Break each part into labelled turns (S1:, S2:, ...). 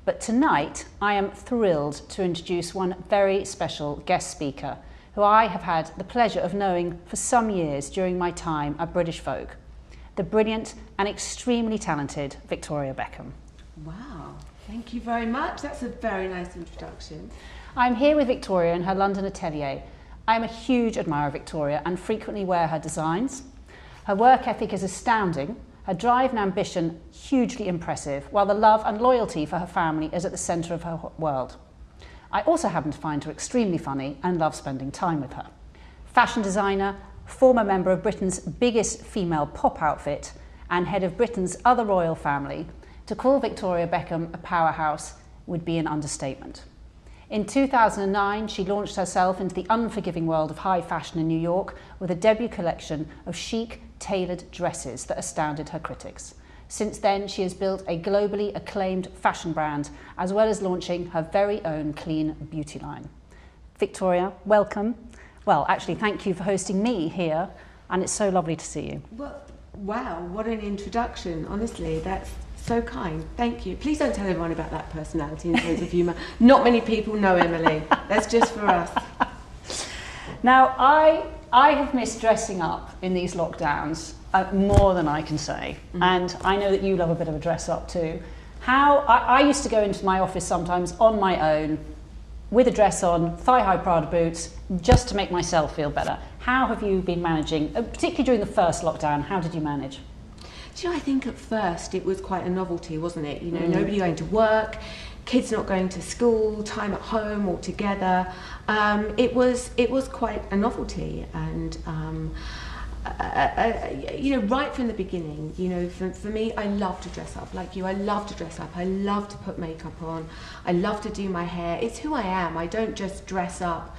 S1: But tonight, I am thrilled to introduce one very special guest speaker who I have had the pleasure of knowing for some years during my time at British Vogue, the brilliant and extremely talented Victoria Beckham.
S2: Wow, thank you very much. That's a very nice introduction.
S1: I'm here with Victoria in her London atelier. I'm a huge admirer of Victoria and frequently wear her designs. Her work ethic is astounding, her drive and ambition hugely impressive, while the love and loyalty for her family is at the centre of her world. I also happen to find her extremely funny and love spending time with her. Fashion designer, former member of Britain's biggest female pop outfit, and head of Britain's other royal family, to call Victoria Beckham a powerhouse would be an understatement. In 2009, she launched herself into the unforgiving world of high fashion in New York with a debut collection of chic, tailored dresses that astounded her critics. Since then, she has built a globally acclaimed fashion brand, as well as launching her very own clean beauty line. Victoria, welcome. Well, actually, thank you for hosting me here, and it's so lovely to see you.
S2: Well, wow, what an introduction. Honestly, that's so kind. Thank you. Please don't tell everyone about that personality and sense of humour. Not many people know Emily. That's just for us.
S1: Now, I have missed dressing up in these lockdowns more than I can say. Mm-hmm. And I know that you love a bit of a dress up too. I used to go into my office sometimes on my own with a dress on, thigh-high Prada boots, just to make myself feel better. How have you been managing, particularly during the first lockdown? How did you manage?
S2: Do you know, I think at first it was quite a novelty, wasn't it? You know, nobody going to work, kids not going to school, time at home all together. It was quite a novelty, and you know, right from the beginning, you know, for me, I love to dress up. Like you, I love to dress up. I love to put makeup on. I love to do my hair. It's who I am. I don't just dress up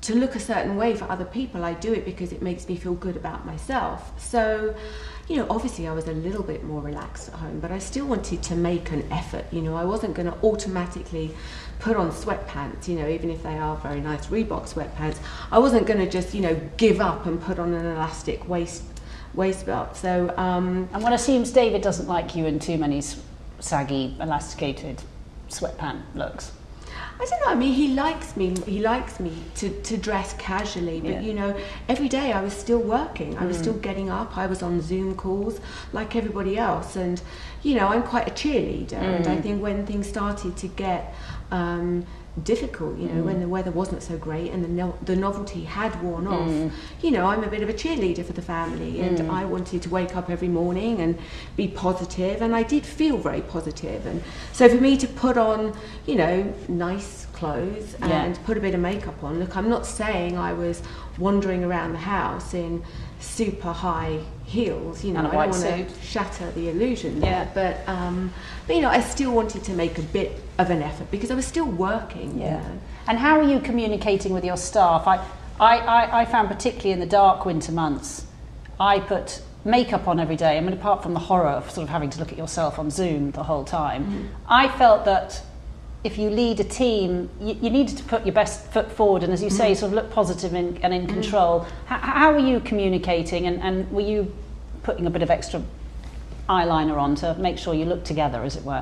S2: to look a certain way for other people. I do it because it makes me feel good about myself. So, you know, obviously I was a little bit more relaxed at home, but I still wanted to make an effort. You know, I wasn't going to automatically put on sweatpants, you know, even if they are very nice Reebok sweatpants. I wasn't going to just, you know, give up and put on an elastic waist belt. So,
S1: and one assumes David doesn't like you in too many saggy, elasticated sweatpant looks.
S2: I don't know, I mean, he likes me to dress casually, but you know, every day I was still working, I was still getting up, I was on Zoom calls like everybody else, and you know, I'm quite a cheerleader, and I think when things started to get difficult, you know, when the weather wasn't so great and the novelty had worn off, you know, I'm a bit of a cheerleader for the family, and I wanted to wake up every morning and be positive, and I did feel very positive, and so for me to put on, you know, nice clothes and put a bit of makeup on, look, I'm not saying I was wandering around the house in super high heels, you know, I don't want to shatter the illusion there, but you know, I still wanted to make a bit of an effort because I was still working. You know?
S1: And how are you communicating with your staff? I found particularly in the dark winter months, I put makeup on every day. I mean, apart from the horror of sort of having to look at yourself on Zoom the whole time, I felt that if you lead a team, you needed to put your best foot forward and, as you say, sort of look positive and in control. How were you communicating, and were you putting a bit of extra eyeliner on to make sure you looked together, as it were?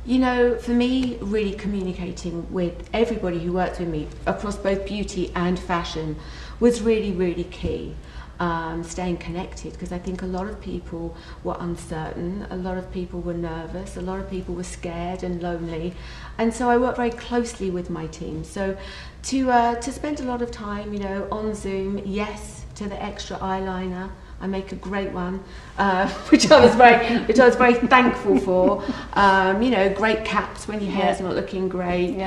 S2: You know, for me, really communicating with everybody who works with me across both beauty and fashion was really, really key. Staying connected, because I think a lot of people were uncertain, a lot of people were nervous, a lot of people were scared and lonely, and so I worked very closely with my team. So to spend a lot of time, you know, on Zoom, yes to the extra eyeliner. I make a great one, which I was very thankful for. You know, great caps when your hair's not looking great.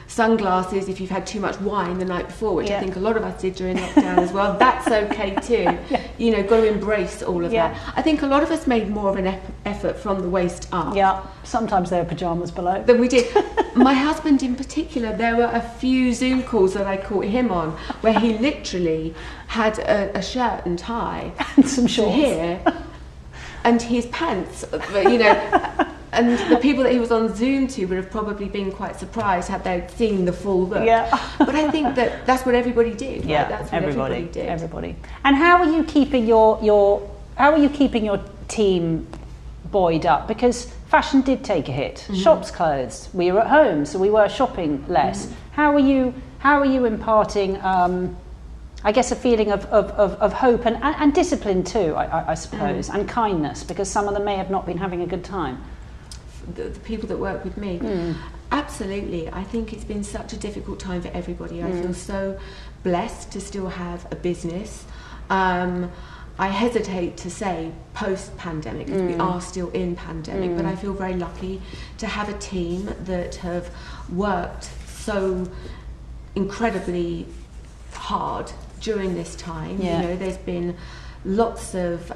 S2: Sunglasses if you've had too much wine the night before, which I think a lot of us did during lockdown as well. That's okay too. You know, got to embrace all of that. I think a lot of us made more of an effort from the waist up.
S1: Yeah, sometimes there were pyjamas below.
S2: Than we did. My husband in particular, there were a few Zoom calls that I caught him on where he literally had a shirt and tie
S1: and some shorts
S2: here and his pants, you know. And the people that he was on Zoom to would have probably been quite surprised had they seen the full look. But I think that's what everybody did. Right? That's what everybody did.
S1: Everybody. And how are you keeping your team buoyed up? Because fashion did take a hit. Shops closed. We were at home, so we were shopping less. How are you imparting, I guess, a feeling of hope and discipline too, I suppose, and kindness, because some of them may have not been having a good time?
S2: The people that work with me, absolutely. I think it's been such a difficult time for everybody. I feel so blessed to still have a business. I hesitate to say post-pandemic, because we are still in pandemic, but I feel very lucky to have a team that have worked so incredibly hard during this time. You know, there's been lots of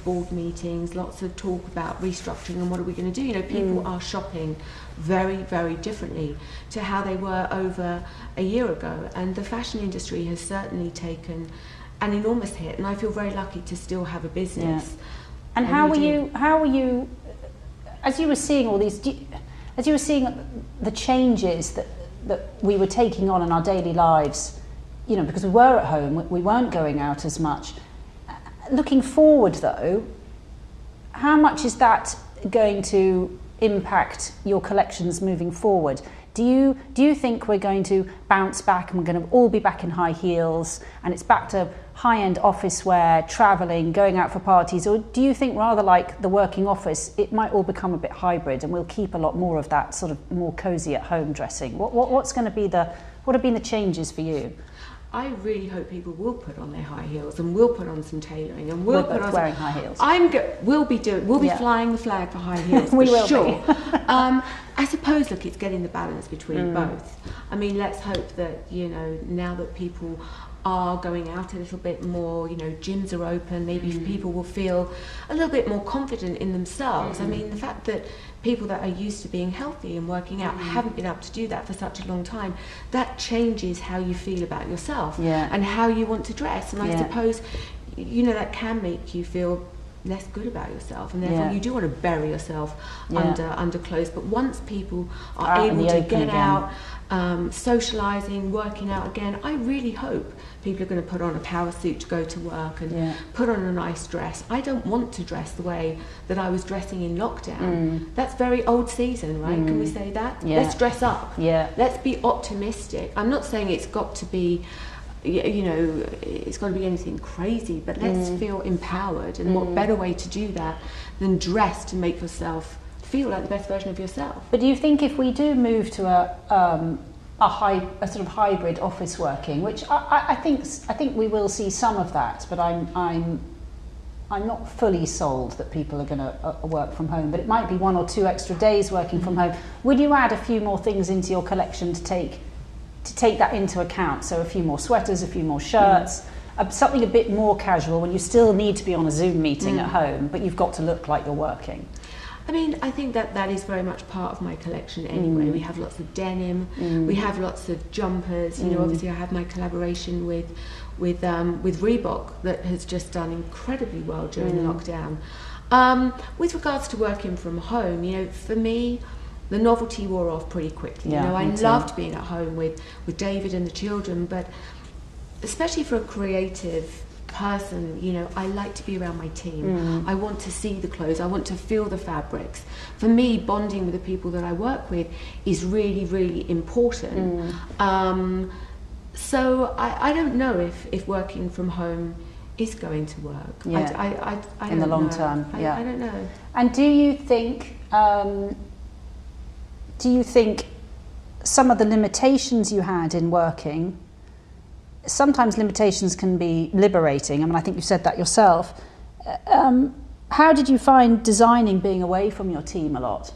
S2: board meetings, lots of talk about restructuring and what are we going to do. You know, people are shopping very, very differently to how they were over a year ago, and the fashion industry has certainly taken an enormous hit, and I feel very lucky to still have a business.
S1: And how were you, as you were seeing all these, as you were seeing the changes that we were taking on in our daily lives, you know, because we were at home, we weren't going out as much. Looking forward though, how much is that going to impact your collections moving forward? Do you think we're going to bounce back and we're going to all be back in high heels and it's back to high-end office wear, travelling, going out for parties? Or do you think, rather like the working office, it might all become a bit hybrid and we'll keep a lot more of that sort of more cosy at home dressing? What's going to be what have been the changes for you?
S2: I really hope people will put on their high heels and will put on some tailoring and will put on
S1: wearing high heels.
S2: We'll be flying the flag for high heels.
S1: We
S2: for
S1: will
S2: sure. I suppose, look, it's getting the balance between both. I mean, let's hope that, you know, now that people are going out a little bit more, you know, gyms are open, maybe people will feel a little bit more confident in themselves. I mean, the fact that people that are used to being healthy and working out haven't been able to do that for such a long time, that changes how you feel about yourself and how you want to dress. And I suppose, you know, that can make you feel less good about yourself, and therefore you do want to bury yourself under clothes. But once people are able to get out, socialising, working out again, I really hope people are going to put on a power suit to go to work and put on a nice dress. I don't want to dress the way that I was dressing in lockdown. That's very old season, right? Can we say that? Let's dress up. Let's be optimistic. I'm not saying it's got to be, you know, it's got to be anything crazy, but let's feel empowered. And what better way to do that than dress to make yourself feel like the best version of yourself?
S1: But do you think if we do move to a sort of hybrid office working, which I think we will see some of that, but I'm not fully sold that people are going to work from home, but it might be 1 or 2 extra days working from home. Would you add a few more things into your collection to take that into account? So a few more sweaters, a few more shirts, something a bit more casual when you still need to be on a Zoom meeting at home, but you've got to look like you're working.
S2: I mean, I think that is very much part of my collection anyway. We have lots of denim, we have lots of jumpers. You know, obviously I have my collaboration with Reebok that has just done incredibly well during the lockdown. With regards to working from home, you know, for me, the novelty wore off pretty quickly. You know, I loved being at home with David and the children, but especially for a creative person, you know, I like to be around my team. I want to see the clothes, I want to feel the fabrics. For me, bonding with the people that I work with is really, really important. So I don't know if working from home is going to work. I
S1: in the long term.
S2: I don't know.
S1: And do you think some of the limitations you had in working, sometimes limitations can be liberating? I mean, I think you said that yourself. How did you find designing being away from your team a lot?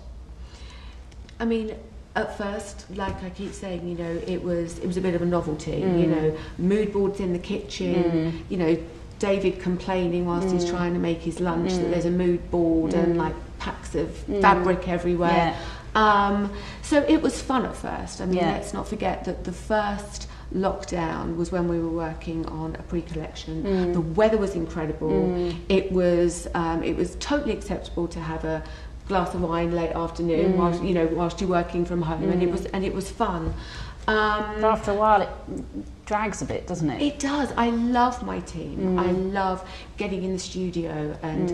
S2: I mean, at first, like I keep saying, you know, it was a bit of a novelty. You know, mood boards in the kitchen. You know, David complaining whilst he's trying to make his lunch that there's a mood board and like packs of fabric everywhere. So it was fun at first. I mean, let's not forget that the first lockdown was when we were working on a pre-collection. The weather was incredible. It was totally acceptable to have a glass of wine late afternoon whilst you're working from home, and it was fun.
S1: But after a while, it drags a bit, doesn't it?
S2: It does. I love my team. I love getting in the studio and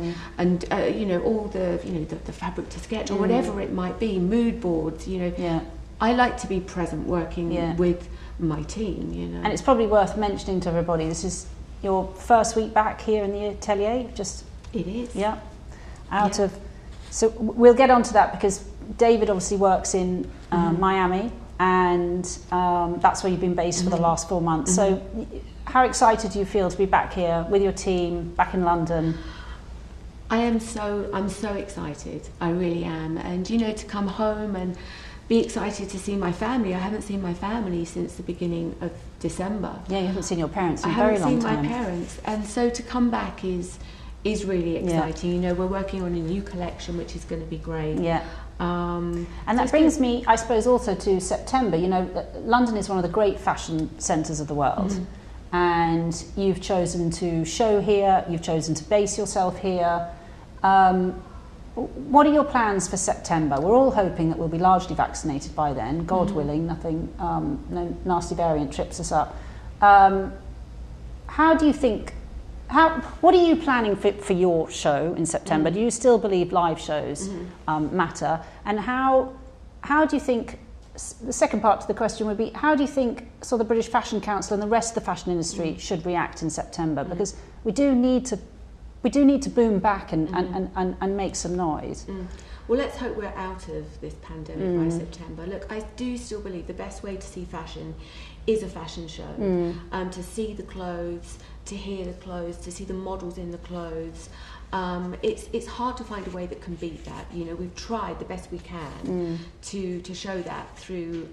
S2: you know, all the, you know, the fabric to sketch or whatever it might be, mood boards, you know.
S1: Yeah.
S2: I like to be present working with my team, you know.
S1: And it's probably worth mentioning to everybody, this is your first week back here in the atelier, just...
S2: It is.
S1: Yeah. Out of... So we'll get onto that because David obviously works in Miami, and that's where you've been based for the last 4 months. So how excited do you feel to be back here with your team, back in London?
S2: I'm so excited. I really am. And, you know, to come home and be excited to see my family. I haven't seen my family since the beginning of December.
S1: Yeah, you haven't seen your parents in a very long time.
S2: I haven't seen my parents. And so to come back is really exciting. You know, we're working on a new collection, which is going to be great.
S1: Yeah. And that brings me, I suppose, also to September. You know, London is one of the great fashion centres of the world. And you've chosen to show here, you've chosen to base yourself here. What are your plans for September? We're all hoping that we'll be largely vaccinated by then, God willing, nothing, no nasty variant trips us up. How do you think, what are you planning for your show in September? Do you still believe live shows matter? And how do you think, the second part to the question would be, how do you think the British Fashion Council and the rest of the fashion industry should react in September? Because we do need to boom back and make some noise.
S2: Well, let's hope we're out of this pandemic by September. Look, I do still believe the best way to see fashion is a fashion show. To see the clothes, to hear the clothes, to see the models in the clothes. It's hard to find a way that can beat that. You know, we've tried the best we can to show that through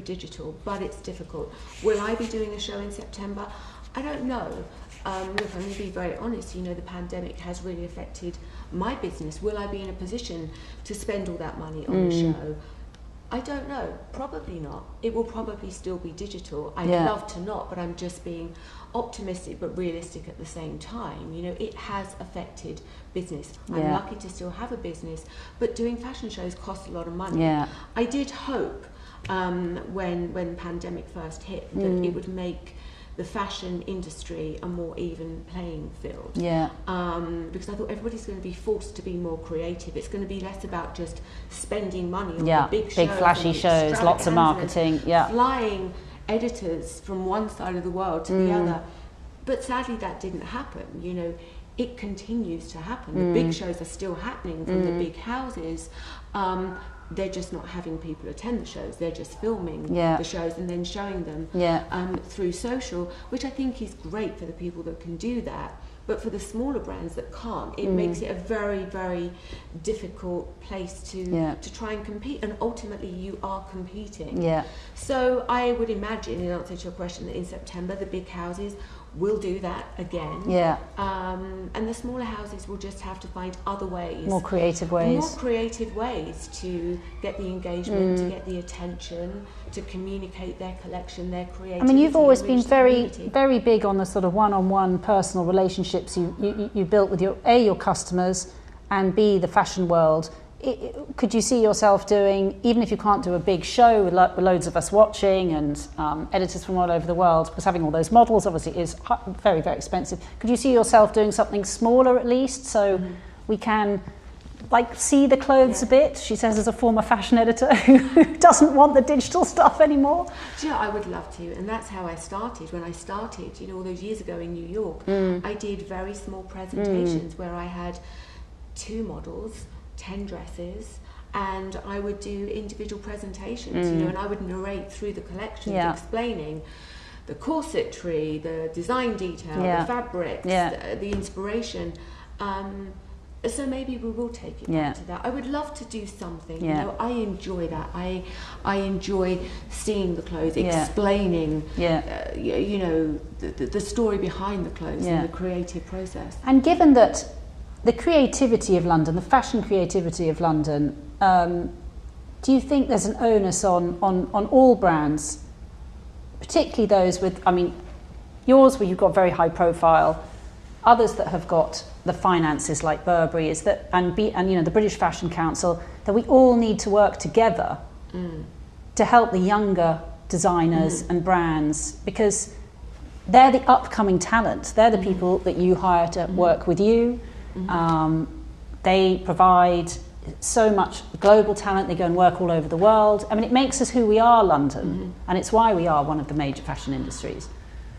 S2: digital, but it's difficult. Will I be doing a show in September? I don't know. Look, I'm going to be very honest, you know, the pandemic has really affected my business. Will I be in a position to spend all that money on a show? I don't know. Probably not. It will probably still be digital. I'd love to not, but I'm just being optimistic but realistic at the same time. You know, it has affected business. I'm lucky to still have a business, but doing fashion shows costs a lot of money. I did hope when the pandemic first hit that it would make the fashion industry a more even playing field. Because I thought everybody's going to be forced to be more creative. It's going to be less about just spending money on the big shows,
S1: flashy shows, lots of marketing,
S2: flying editors from one side of the world to the other. But sadly that didn't happen. You know, it continues to happen. The big shows are still happening from the big houses. They're just not having people attend the shows. They're just filming the shows and then showing them through social, which I think is great for the people that can do that. But for the smaller brands that can't, it makes it a very, very difficult place to try and compete. And ultimately, you are competing. So I would imagine, in answer to your question, that in September, the big houses will do that again. And the smaller houses will just have to find other ways.
S1: More creative ways
S2: to get the engagement, to get the attention, to communicate their collection, their creativity.
S1: I mean, you've always been very big on the sort of one-on-one personal relationships you built with your customers and B, the fashion world. Could you see yourself doing, even if you can't do a big show with loads of us watching and editors from all over the world, because having all those models obviously is very, very expensive. Could you see yourself doing something smaller at least so we can see the clothes a bit? She says as a former fashion editor who doesn't want the digital stuff anymore.
S2: Do you know, I would love to, and that's how I started. When I started, you know, all those years ago in New York, I did very small presentations where I had 2 models, 10 dresses, and I would do individual presentations, you know, and I would narrate through the collections, explaining the corsetry, the design detail, the fabrics, the inspiration. So maybe we will take it back to that. I would love to do something. You know, I enjoy that. I enjoy seeing the clothes, explaining, you know, the story behind the clothes and the creative process.
S1: And given that the creativity of London, the fashion creativity of London, do you think there's an onus on all brands, particularly those with, I mean, yours where you've got very high profile, others that have got the finances like Burberry, is that, and you know, the British Fashion Council, that we all need to work together to help the younger designers and brands, because they're the upcoming talent. They're the people that you hire to work with you. They provide so much global talent. They go and work all over the world. I mean, it makes us who we are, London, and it's why we are one of the major fashion industries.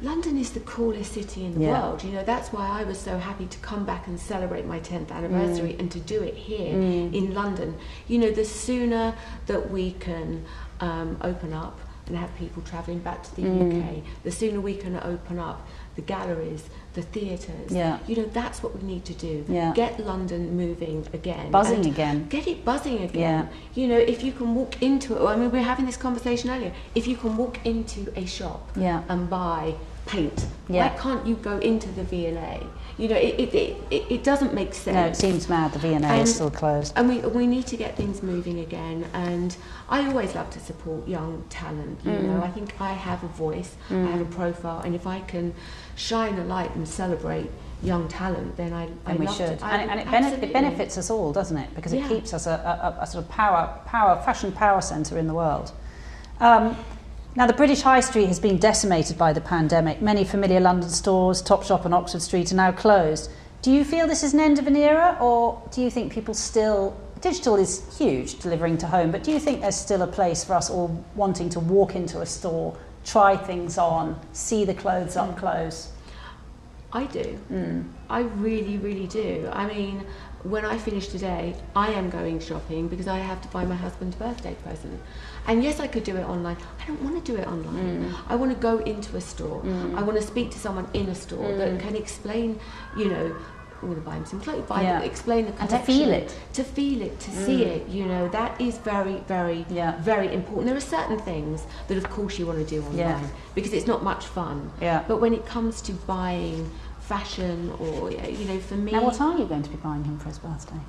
S2: London is the coolest city in the world. You know, that's why I was so happy to come back and celebrate my 10th anniversary and to do it here in London. You know, the sooner that we can open up and have people travelling back to the UK, the sooner we can open up the galleries, the theatres. You know, that's what we need to do. Get London moving again.
S1: Buzzing again.
S2: Get it buzzing again. You know, if you can walk into it, I mean, we were having this conversation earlier, if you can walk into a shop and buy paint, why can't you go into the V&A? You know, it doesn't make sense.
S1: No, it seems mad. The V&A is still closed.
S2: And we need to get things moving again. And I always love to support young talent. You know, I think I have a voice, I have a profile, and if I can shine a light and celebrate young talent, then I
S1: we
S2: love
S1: should.
S2: To.
S1: And it benefits us all, doesn't it? Because it keeps us a sort of fashion power centre in the world. Now, the British High Street has been decimated by the pandemic. Many familiar London stores, Topshop and Oxford Street, are now closed. Do you feel this is an end of an era, or do you think people still... Digital is huge, delivering to home, but do you think there's still a place for us all wanting to walk into a store, try things on, see the clothes up close?
S2: I do. I really, really do. I mean, when I finish today, I am going shopping because I have to buy my husband's birthday present. And yes, I could do it online. I don't want to do it online. I want to go into a store. I want to speak to someone in a store that can explain, you know, I'm going to buy him some clothes, explain the collection.
S1: And to feel it.
S2: To feel it, to see it, you know, that is very, very, very important. There are certain things that, of course, you want to do online because it's not much fun. But when it comes to buying fashion or, you know, for me...
S1: Now, what are you going to be buying him for his birthday?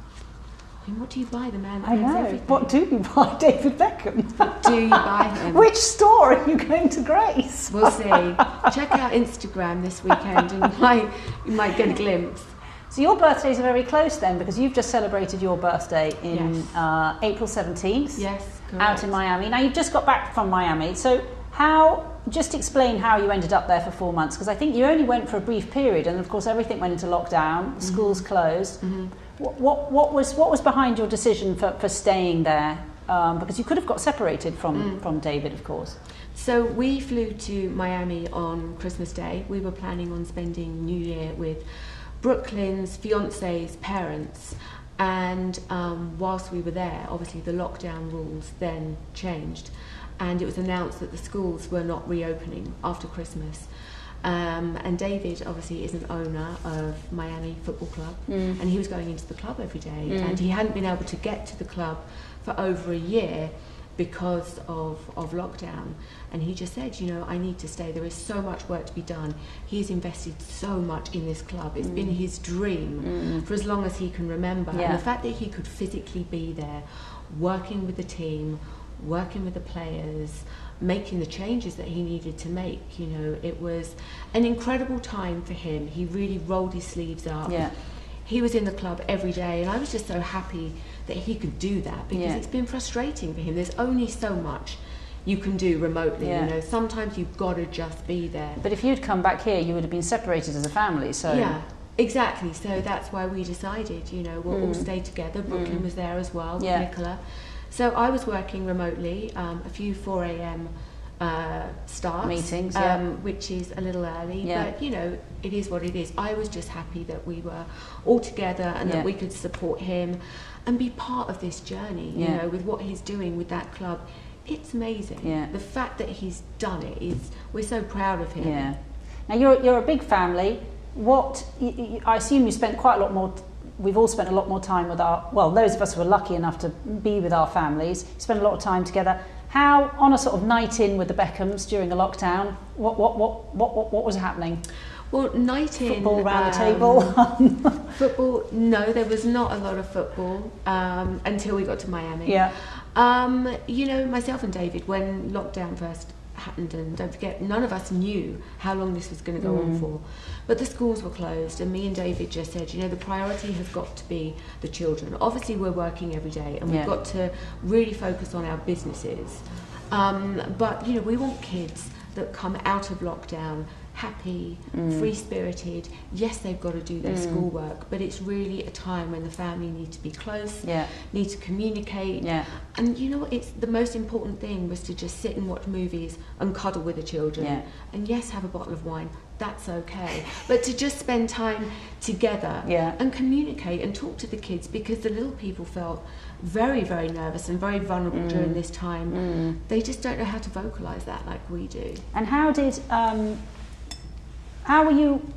S2: I mean, what do you buy the man that
S1: I
S2: has
S1: know.
S2: everything?
S1: What do you buy David Beckham?
S2: What do you buy him?
S1: Which store are you going to grace?
S2: We'll see. Check out Instagram this weekend and you might get a glimpse.
S1: So your birthdays are very close then, because you've just celebrated your birthday in April 17th.
S2: Yes, correct.
S1: Out in Miami. Now, you've just got back from Miami. So just explain how you ended up there for 4 months, because I think you only went for a brief period, and of course everything went into lockdown, schools closed. What was behind your decision for staying there? Because you could have got separated from David, of course.
S2: So we flew to Miami on Christmas Day. We were planning on spending New Year with Brooklyn's fiance's parents, and whilst we were there, obviously the lockdown rules then changed, and it was announced that the schools were not reopening after Christmas. And David obviously is an owner of Miami Football Club, and he was going into the club every day, and he hadn't been able to get to the club for over a year because of lockdown. And he just said, you know, I need to stay. There is so much work to be done. He's invested so much in this club. It's been his dream for as long as he can remember. And the fact that he could physically be there, working with the team, working with the players, making the changes that he needed to make, you know, it was an incredible time for him. He really rolled his sleeves up. He was in the club every day, and I was just so happy that he could do that, because it's been frustrating for him. There's only so much you can do remotely, you know. Sometimes you've got to just be there.
S1: But if you'd come back here, you would have been separated as a family, so...
S2: Yeah, exactly. So that's why we decided, you know, we'll all stay together. Brooklyn was there as well, with Nicola. So I was working remotely, a few 4 a.m. Starts,
S1: meetings,
S2: which is a little early, but you know, it is what it is. I was just happy that we were all together and that we could support him and be part of this journey, you know, with what he's doing with that club. It's amazing. The fact that he's done it is, we're so proud of him.
S1: Now you're a big family. I assume you spent quite a lot more. We've all spent a lot more time with those of us who were lucky enough to be with our families, spend a lot of time together. How, on a sort of night in with the Beckhams during the lockdown, what was happening?
S2: Well, night in...
S1: Football around the table?
S2: Football, no, there was not a lot of football until we got to Miami. You know, myself and David, when lockdown first happened, and don't forget, none of us knew how long this was going to go on for, but the schools were closed, and me and David just said, you know, the priority has got to be the children. Obviously we're working every day, and we've got to really focus on our businesses, But, you know, we want kids that come out of lockdown happy, free-spirited. Yes, they've got to do their schoolwork, but it's really a time when the family need to be close, need to communicate. And you know what, it's the most important thing was to just sit and watch movies and cuddle with the children. And yes, have a bottle of wine, that's okay. But to just spend time together and communicate and talk to the kids, because the little people felt very, very nervous and very vulnerable during this time. They just don't know how to vocalise that like we do.
S1: And how were you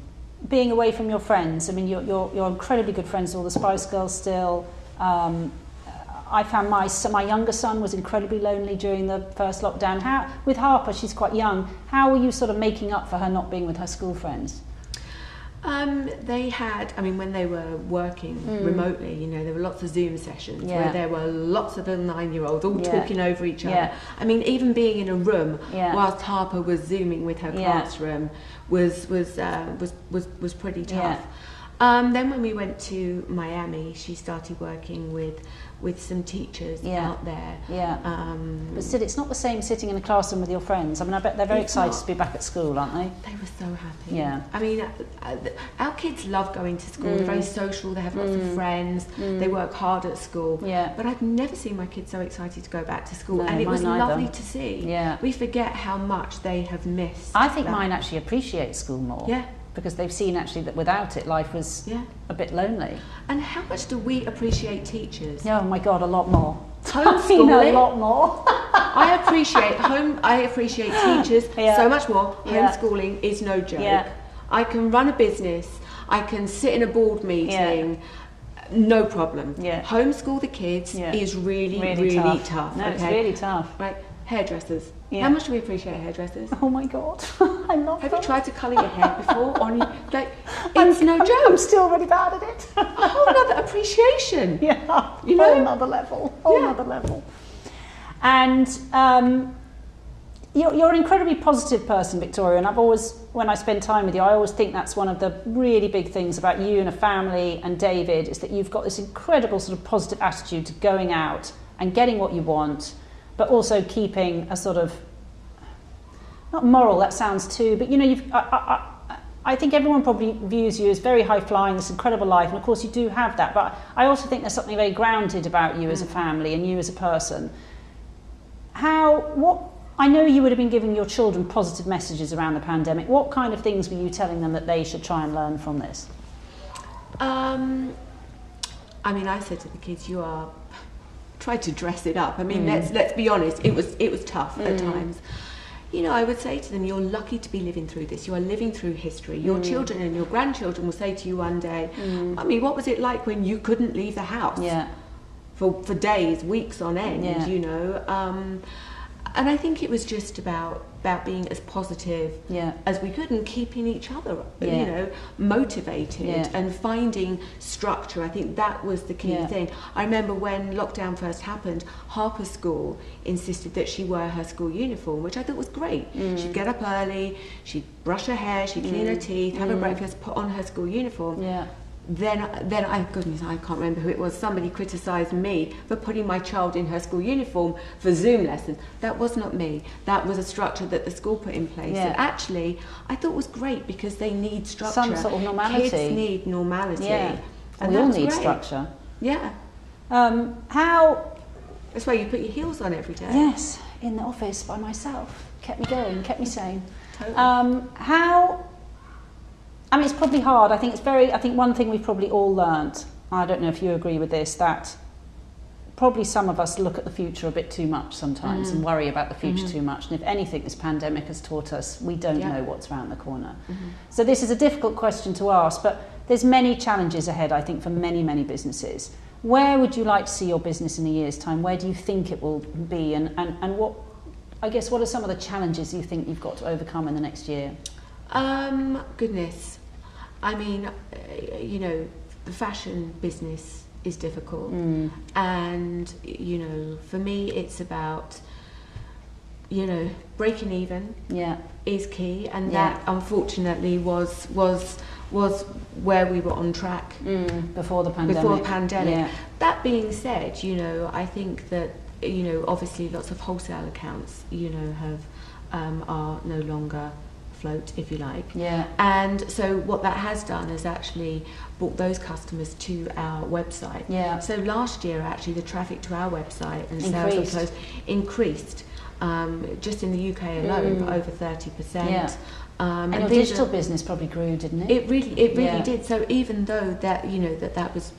S1: being away from your friends? I mean, you're incredibly good friends with all the Spice Girls still. I found my younger son was incredibly lonely during the first lockdown. With Harper, she's quite young, how were you sort of making up for her not being with her school friends?
S2: They had, I mean, when they were working remotely, you know, there were lots of Zoom sessions where there were lots of little 9-year-olds all talking over each other. I mean, even being in a room whilst Harper was Zooming with her classroom was pretty tough. Then when we went to Miami, she started working with some teachers out there.
S1: But still, it's not the same sitting in a classroom with your friends. I mean, I bet they're very excited to be back at school, aren't they?
S2: They were so happy. I mean, our kids love going to school. They're very social. They have lots of friends. They work hard at school. But I've never seen my kids so excited to go back to school. And it was lovely to see. We forget how much they have missed.
S1: I think mine actually appreciate school more. Because they've seen actually that without it, life was a bit lonely.
S2: And how much do we appreciate teachers?
S1: Oh my God, a lot more.
S2: Homeschooling,
S1: a lot more.
S2: I appreciate teachers so much more. Homeschooling is no joke. I can run a business. I can sit in a board meeting. No problem. Homeschool the kids is really tough.
S1: No, it's really tough.
S2: Right, hairdressers. How much do we appreciate hairdressers?
S1: Oh my God, I love
S2: Have
S1: them.
S2: you tried to colour your hair before? It's no joke.
S1: I'm still really bad at it.
S2: A whole other appreciation.
S1: You know? Whole another level. And you're an incredibly positive person, Victoria, and I've always, when I spend time with you, I always think that's one of the really big things about you and a family and David, is that you've got this incredible sort of positive attitude to going out and getting what you want, but also keeping a sort of, not moral, that sounds too, but you know, I think everyone probably views you as very high flying, this incredible life, and of course you do have that, but I also think there's something very grounded about you as a family and you as a person. I know you would have been giving your children positive messages around the pandemic. What kind of things were you telling them that they should try and learn from this?
S2: I mean, I said to the kids, try to dress it up. I mean, let's be honest, it was tough at times. You know, I would say to them, you're lucky to be living through this. You are living through history. Your children and your grandchildren will say to you one day, Mummy, what was it like when you couldn't leave the house for days, weeks on end, you know? And I think it was just about being as positive as we could and keeping each other, you know, motivated and finding structure. I think that was the key thing. I remember when lockdown first happened, Harper's school insisted that she wear her school uniform, which I thought was great. She'd get up early, she'd brush her hair, she'd clean her teeth, have her breakfast, put on her school uniform. Then I can't remember who it was, somebody criticised me for putting my child in her school uniform for Zoom lessons. That was not me. That was a structure that the school put in place. And actually, I thought was great because they need structure.
S1: Some sort of normality.
S2: Kids need normality.
S1: And we all need structure.
S2: How... That's why you put your heels on every day.
S1: Yes, in the office by myself. Kept me going, kept me sane.
S2: Totally.
S1: I mean, it's probably hard. I think one thing we've probably all learned, I don't know if you agree with this, that probably some of us look at the future a bit too much sometimes and worry about the future too much. And if anything this pandemic has taught us, we don't know what's around the corner. So this is a difficult question to ask, but there's many challenges ahead, I think, for many, many businesses. Where would you like to see your business in a year's time? Where do you think it will be? And what are some of the challenges you think you've got to overcome in the next year?
S2: Goodness. I mean, you know, the fashion business is difficult. And, you know, for me, it's about, you know, breaking even is key. And that, unfortunately, was where we were on track
S1: before the pandemic.
S2: That being said, you know, I think that you know, obviously lots of wholesale accounts, you know, have are no longer afloat, if you like.
S1: Yeah.
S2: And so what that has done is actually brought those customers to our website.
S1: Yeah.
S2: So last year, actually, the traffic to our website and sales of clothes increased. Just in the UK alone, over 30%.
S1: Yeah. And your digital business probably grew, didn't it?
S2: It really did. So even though that, you know, that was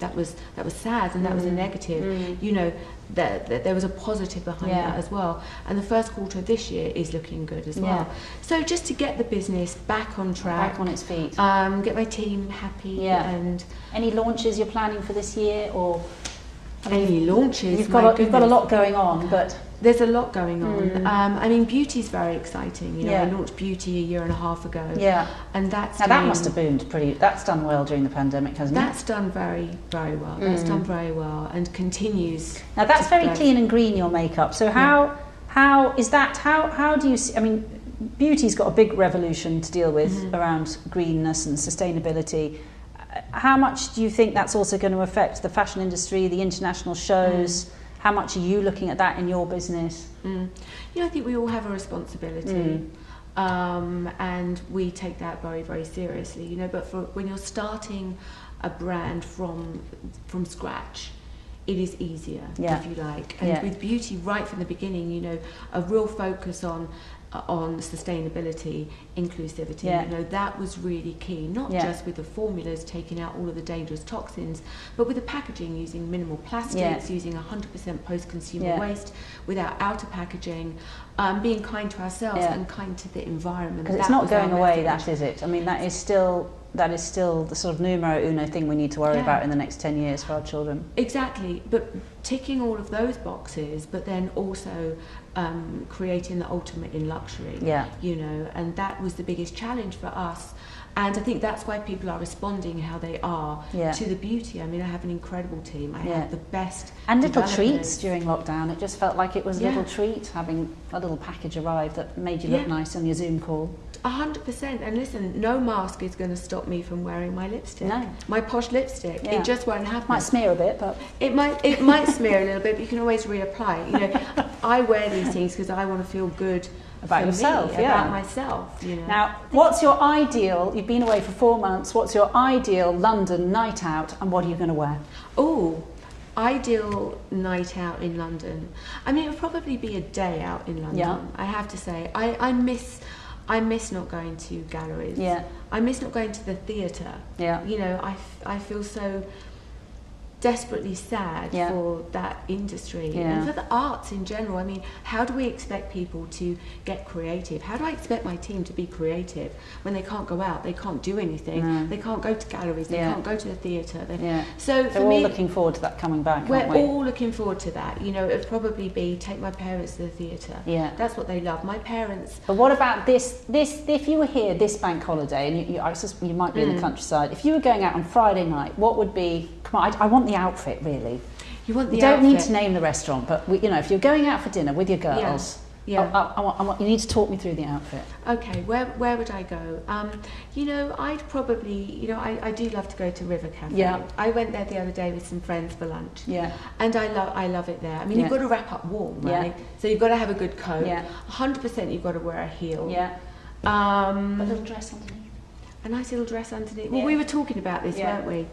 S2: sad and that was a negative, you know, that there was a positive behind that as well. And the first quarter of this year is looking good as well. So just to get the business back on track,
S1: back on its feet,
S2: get my team happy. And
S1: any launches you're planning for this year, or
S2: any launches?
S1: You've got a lot going on, but.
S2: There's a lot going on. I mean, beauty's very exciting. You know, I launched beauty a year and a half ago. Yeah. And that
S1: must have boomed pretty. That's done well during the pandemic, hasn't it?
S2: That's done very, very well. That's done very well and continues.
S1: Now that's very clean and green, your makeup. So how is that? How do you see? I mean, beauty's got a big revolution to deal with around greenness and sustainability. How much do you think that's also going to affect the fashion industry, the international shows? How much are you looking at that in your business?
S2: You know, I think we all have a responsibility, and we take that very, very seriously. You know, but when you're starting a brand from scratch, it is easier, if you like. And with beauty, right from the beginning, you know, a real focus on sustainability, inclusivity. You know, that was really key, not just with the formulas taking out all of the dangerous toxins, but with the packaging, using minimal plastics, using 100% post-consumer waste, without outer packaging, being kind to ourselves and kind to the environment.
S1: Because it's not going away, that is it. I mean, that is still the sort of numero uno thing we need to worry about in the next 10 years for our children.
S2: Exactly, but ticking all of those boxes, but then also creating the ultimate in luxury, you know, and that was the biggest challenge for us. And I think that's why people are responding how they are to the beauty. I mean, I have an incredible team. I have the best
S1: and little treats during lockdown. It just felt like it was a little treat, having a little package arrive that made you look nice on your Zoom call.
S2: 100%. And listen, no mask is going to stop me from wearing my lipstick.
S1: No.
S2: My posh lipstick. It just won't happen.
S1: Might smear a bit, but
S2: it might smear a little bit, but you can always reapply. You know, I wear these things because I want to feel good
S1: about yourself,
S2: about myself. You know.
S1: Now, what's your ideal? You've been away for 4 months. What's your ideal London night out, and what are you going to wear?
S2: Oh, ideal night out in London. I mean, it would probably be a day out in London.
S1: Yeah.
S2: I have to say, I miss not going to galleries.
S1: Yeah.
S2: I miss not going to the theatre.
S1: Yeah.
S2: You know, I feel so desperately sad for that industry and for the arts in general. I mean, how do we expect people to get creative? How do I expect my team to be creative when they can't go out, they can't do anything, they can't go to galleries, they can't go to the theatre? So for
S1: me, we're all
S2: me,
S1: looking forward to that coming back.
S2: We're all looking forward to that. You know, it would probably be take my parents to the theatre.
S1: Yeah,
S2: that's what they love. My parents.
S1: But what about this? If you were here this bank holiday, and you might be in the countryside. If you were going out on Friday night, what would be? Come on, I want the outfit, really.
S2: You want the
S1: You don't
S2: outfit.
S1: need to name the restaurant, but you know, if you're going out for dinner with your girls, I want you need to talk me through the outfit.
S2: Okay, where would I go? You know, I'd probably, you know, I do love to go to River Cafe.
S1: Yeah.
S2: I went there the other day with some friends for lunch.
S1: Yeah.
S2: And I love it there. I mean, you've got to wrap up warm, right?
S1: Yeah.
S2: So you've got to have a good coat.
S1: Yeah.
S2: 100% you've got to wear a heel.
S1: Yeah. A little dress underneath.
S2: A nice little dress underneath. Well, we were talking about this, weren't we?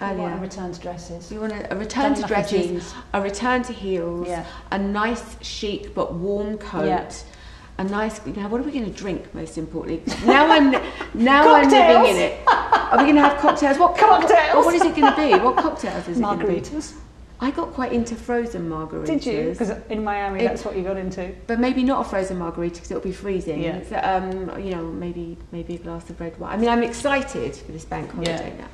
S1: We want a return to dresses.
S2: We want a return to dresses, a return to heels, a nice chic but warm coat, a nice. Now, what are we going to drink? Most importantly, now I'm living in it. Are we going to have cocktails? What cocktails? What is it going to be? What cocktails is it going to be?
S1: Margaritas.
S2: I got quite into frozen margaritas.
S1: Did you? Because in Miami, that's what you got into.
S2: But maybe not a frozen margarita because it'll be freezing.
S1: Yeah.
S2: So, you know, maybe a glass of red wine. I mean, I'm excited for this bank holiday now.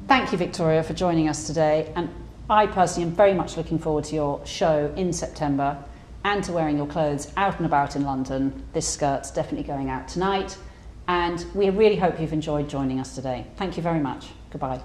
S1: Thank you, Victoria, for joining us today. And I personally am very much looking forward to your show in September and to wearing your clothes out and about in London. This skirt's definitely going out tonight. And we really hope you've enjoyed joining us today. Thank you very much. Goodbye.